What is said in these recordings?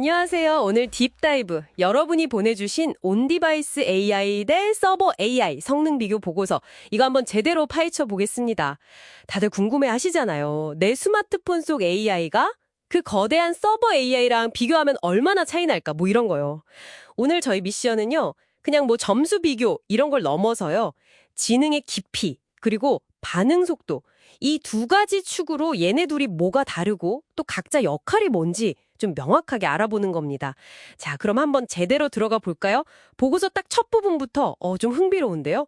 안녕하세요. 오늘 딥다이브 여러분이 보내주신 온디바이스 AI 대 서버 AI 성능 비교 보고서 이거 한번 제대로 파헤쳐 보겠습니다. 다들 궁금해 하시잖아요. 내 스마트폰 속 AI가 그 거대한 서버 AI랑 비교하면 얼마나 차이 날까 뭐 이런 거요. 오늘 저희 미션은요. 그냥 뭐 점수 비교 이런 걸 넘어서요. 지능의 깊이 그리고 반응 속도 이 두 가지 축으로 얘네 둘이 뭐가 다르고 또 각자 역할이 뭔지 좀 명확하게 알아보는 겁니다. 자, 그럼 한번 제대로 들어가 볼까요? 보고서 딱 첫 부분부터 좀 흥미로운데요.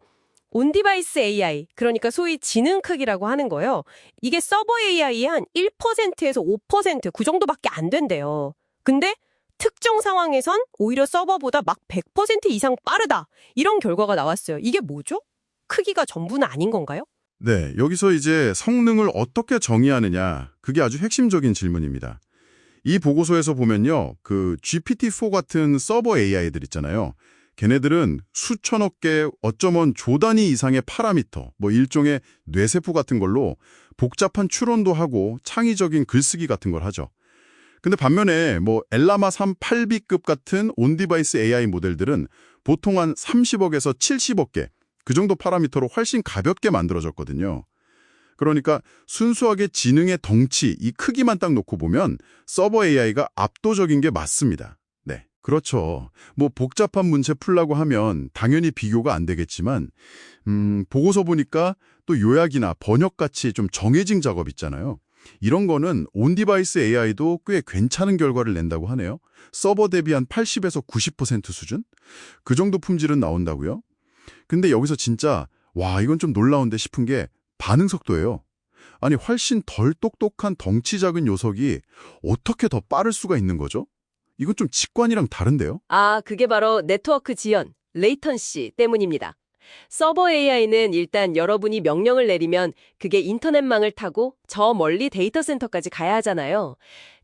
온디바이스 AI, 그러니까 소위 지능 크기라고 하는 거예요. 이게 서버 AI의 한 1%에서 5%, 그 정도밖에 안 된대요. 근데 특정 상황에선 오히려 서버보다 막 100% 이상 빠르다. 이런 결과가 나왔어요. 이게 뭐죠? 크기가 전부는 아닌 건가요? 네, 여기서 이제 성능을 어떻게 정의하느냐, 그게 아주 핵심적인 질문입니다. 이 보고서에서 보면요, 그 GPT-4 같은 서버 AI들 있잖아요. 걔네들은 수천억 개, 어쩌면 조 단위 이상의 파라미터, 뭐 일종의 뇌세포 같은 걸로 복잡한 추론도 하고 창의적인 글쓰기 같은 걸 하죠. 근데 반면에 뭐 엘라마 3 8B급 같은 온디바이스 AI 모델들은 보통 한 30억에서 70억 개, 그 정도 파라미터로 훨씬 가볍게 만들어졌거든요. 그러니까 순수하게 지능의 덩치, 이 크기만 딱 놓고 보면 서버 AI가 압도적인 게 맞습니다. 네, 그렇죠. 뭐 복잡한 문제 풀라고 하면 당연히 비교가 안 되겠지만 보고서 보니까 또 요약이나 번역같이 좀 정해진 작업 있잖아요. 이런 거는 온디바이스 AI도 꽤 괜찮은 결과를 낸다고 하네요. 서버 대비 한 80에서 90% 수준? 그 정도 품질은 나온다고요? 근데 여기서 진짜 와, 이건 좀 놀라운데 싶은 게 반응 속도예요. 아니, 훨씬 덜 똑똑한 덩치 작은 녀석이 어떻게 더 빠를 수가 있는 거죠? 이건 좀 직관이랑 다른데요? 아, 그게 바로 네트워크 지연, 레이턴시 때문입니다. 서버 AI는 일단 여러분이 명령을 내리면 그게 인터넷망을 타고 저 멀리 데이터 센터까지 가야 하잖아요.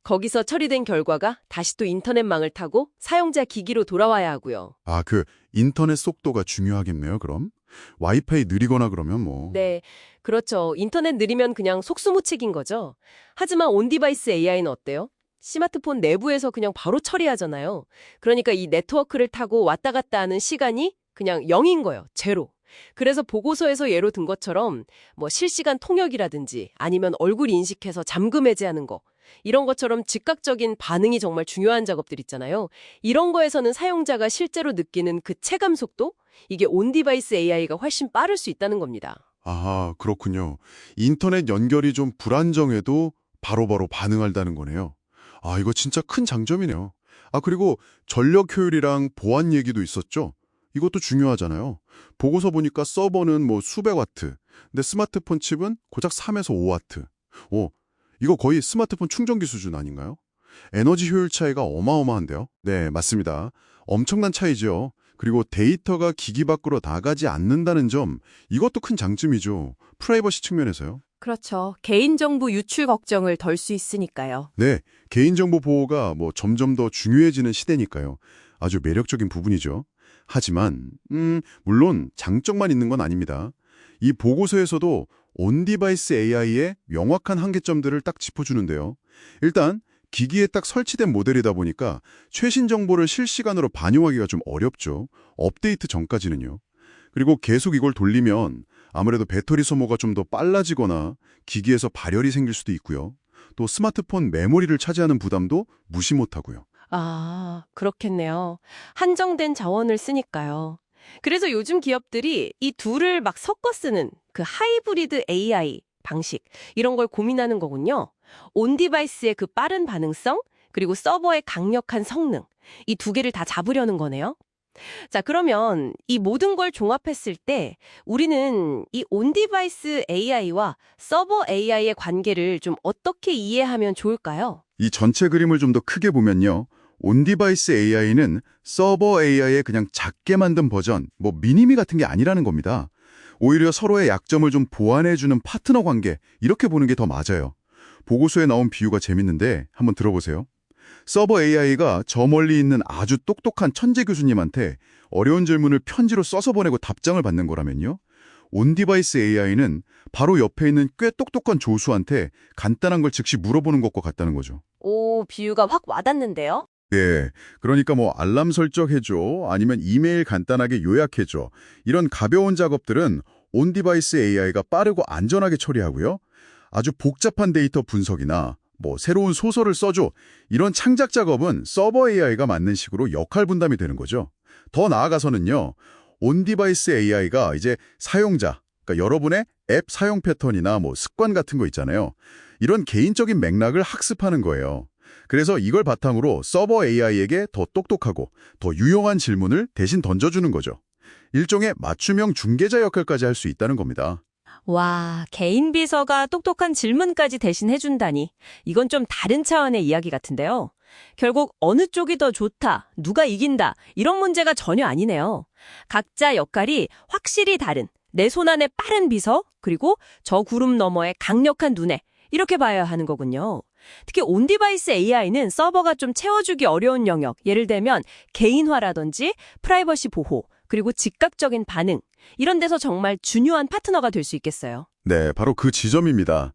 거기서 처리된 결과가 다시 또 인터넷망을 타고 사용자 기기로 돌아와야 하고요. 아, 그 인터넷 속도가 중요하겠네요, 그럼? 와이파이 느리거나 그러면 뭐. 네, 그렇죠. 인터넷 느리면 그냥 속수무책인 거죠. 하지만 온디바이스 AI는 어때요? 스마트폰 내부에서 그냥 바로 처리하잖아요. 그러니까 이 네트워크를 타고 왔다 갔다 하는 시간이 그냥 0인 거예요. 제로. 그래서 보고서에서 예로 든 것처럼 뭐 실시간 통역이라든지 아니면 얼굴 인식해서 잠금 해제하는 거 이런 것처럼 즉각적인 반응이 정말 중요한 작업들 있잖아요. 이런 거에서는 사용자가 실제로 느끼는 그 체감 속도? 이게 온디바이스 AI가 훨씬 빠를 수 있다는 겁니다. 아하, 그렇군요. 인터넷 연결이 좀 불안정해도 바로바로 반응한다는 거네요. 아, 이거 진짜 큰 장점이네요. 아, 그리고 전력 효율이랑 보안 얘기도 있었죠? 이것도 중요하잖아요. 보고서 보니까 서버는 뭐 수백 와트, 근데 스마트폰 칩은 고작 3에서 5와트. 오, 이거 거의 스마트폰 충전기 수준 아닌가요? 에너지 효율 차이가 어마어마한데요? 네, 맞습니다. 엄청난 차이죠. 그리고 데이터가 기기 밖으로 나가지 않는다는 점, 이것도 큰 장점이죠. 프라이버시 측면에서요. 그렇죠. 개인정보 유출 걱정을 덜 수 있으니까요. 네, 개인정보 보호가 뭐 점점 더 중요해지는 시대니까요. 아주 매력적인 부분이죠. 하지만 물론 장점만 있는 건 아닙니다. 이 보고서에서도 온디바이스 AI의 명확한 한계점들을 딱 짚어주는데요. 일단 기기에 딱 설치된 모델이다 보니까 최신 정보를 실시간으로 반영하기가 좀 어렵죠. 업데이트 전까지는요. 그리고 계속 이걸 돌리면 아무래도 배터리 소모가 좀 더 빨라지거나 기기에서 발열이 생길 수도 있고요. 또 스마트폰 메모리를 차지하는 부담도 무시 못하고요. 아, 그렇겠네요. 한정된 자원을 쓰니까요. 그래서 요즘 기업들이 이 둘을 막 섞어 쓰는 그 하이브리드 AI 방식, 이런 걸 고민하는 거군요. 온 디바이스의 그 빠른 반응성, 그리고 서버의 강력한 성능, 이 두 개를 다 잡으려는 거네요. 자, 그러면 이 모든 걸 종합했을 때 우리는 이 온 디바이스 AI와 서버 AI의 관계를 좀 어떻게 이해하면 좋을까요? 이 전체 그림을 좀 더 크게 보면요. 온디바이스 AI는 서버 AI의 그냥 작게 만든 버전, 뭐 미니미 같은 게 아니라는 겁니다. 오히려 서로의 약점을 좀 보완해주는 파트너 관계, 이렇게 보는 게 더 맞아요. 보고서에 나온 비유가 재밌는데 한번 들어보세요. 서버 AI가 저 멀리 있는 아주 똑똑한 천재 교수님한테 어려운 질문을 편지로 써서 보내고 답장을 받는 거라면요. 온디바이스 AI는 바로 옆에 있는 꽤 똑똑한 조수한테 간단한 걸 즉시 물어보는 것과 같다는 거죠. 오, 비유가 확 와닿는데요? 네, 그러니까 뭐 알람 설정해줘, 아니면 이메일 간단하게 요약해줘. 이런 가벼운 작업들은 온디바이스 AI가 빠르고 안전하게 처리하고요. 아주 복잡한 데이터 분석이나 뭐 새로운 소설을 써줘. 이런 창작 작업은 서버 AI가 맡는 식으로 역할 분담이 되는 거죠. 더 나아가서는요. 온디바이스 AI가 이제 사용자, 그러니까 여러분의 앱 사용 패턴이나 뭐 습관 같은 거 있잖아요. 이런 개인적인 맥락을 학습하는 거예요. 그래서 이걸 바탕으로 서버 AI에게 더 똑똑하고 더 유용한 질문을 대신 던져주는 거죠. 일종의 맞춤형 중개자 역할까지 할 수 있다는 겁니다. 와, 개인 비서가 똑똑한 질문까지 대신 해준다니. 이건 좀 다른 차원의 이야기 같은데요. 결국 어느 쪽이 더 좋다, 누가 이긴다, 이런 문제가 전혀 아니네요. 각자 역할이 확실히 다른 내 손안의 빠른 비서, 그리고 저 구름 너머의 강력한 눈에 이렇게 봐야 하는 거군요. 특히 온디바이스 AI는 서버가 좀 채워주기 어려운 영역, 예를 들면 개인화라든지 프라이버시 보호, 그리고 즉각적인 반응, 이런 데서 정말 중요한 파트너가 될 수 있겠어요. 네, 바로 그 지점입니다.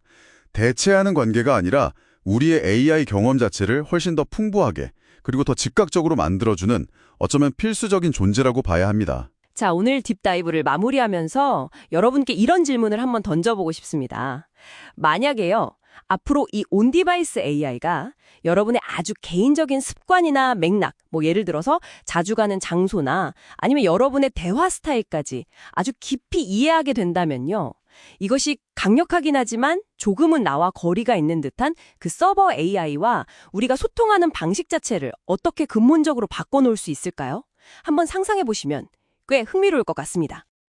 대체하는 관계가 아니라 우리의 AI 경험 자체를 훨씬 더 풍부하게 그리고 더 즉각적으로 만들어주는 어쩌면 필수적인 존재라고 봐야 합니다. 자, 오늘 딥다이브를 마무리하면서 여러분께 이런 질문을 한번 던져보고 싶습니다. 만약에요, 앞으로 이 온디바이스 AI가 여러분의 아주 개인적인 습관이나 맥락, 뭐 예를 들어서 자주 가는 장소나 아니면 여러분의 대화 스타일까지 아주 깊이 이해하게 된다면요. 이것이 강력하긴 하지만 조금은 나와 거리가 있는 듯한 그 서버 AI와 우리가 소통하는 방식 자체를 어떻게 근본적으로 바꿔놓을 수 있을까요? 한번 상상해 보시면 꽤 흥미로울 것 같습니다.